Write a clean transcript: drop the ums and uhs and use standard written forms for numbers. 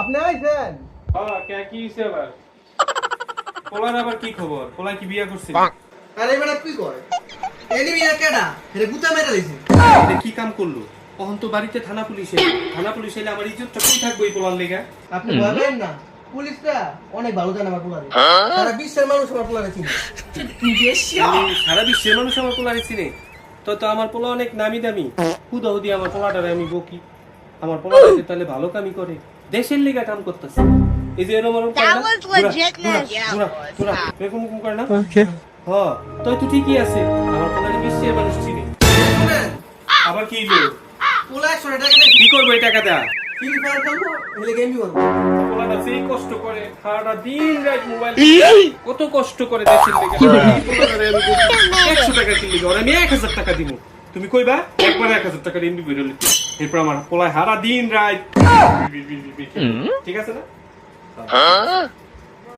আপনি আইছেন? কে কি হইছে আবার? পোলার আবার কি খবর? পোলা কি বিয়া করছে? আরে বেটা কি কয়? এনিমি কেডা? এরে গুতা মেরা দিছে। এটা কি কাম করলো? তখন তো বাড়িতে থানা পুলিশ এলো। থানা পুলিশ এলে আমার ইজ্জতটা কই থাকবে এই পোলার লেগা? আপনি ভয় পেন না। পুলিশটা অনেক ভালো জানে আমার পোলারে। সারা বিশ্বের মানুষ আমার পোলারে চিনে। সারা বিশ্বের মানুষ আমার পোলারে চিনে। তো আমার পোলা অনেক নামি দামি। হুদাহুদি আমার পোলাটারে আমি বকি। আমার পোলাটারে তাহলে ভালো কামই করে। দেশের লেগা কাম করতেছে। এই যে এরকম করে না? এরকম করে না? হ্যাঁ, তো ঠিকই আছে। আমার পোলারে বিশ্বের মানুষ চিনে। শুনেন, আবার কি হলো? পোলা 100 টাকা দেন। কি করবো এই টাকাটা? ফ্রি ফায়ার খেলবো, এলে গেমই করবো। পোলাটা সেই কষ্ট করে সারাটা দিন রাত মোবাইল কত কষ্ট করে দেশের লেগে এই পোলাটারে আমি বলছি, 100 টাকা কিনলি ওরা আমি 1000 টাকা দিব। তুমি কইবা একবার 1000 টাকা এমবি বেরোলে এরপর আমার পোলায় সারা দিন রাত ঠিক আছে না?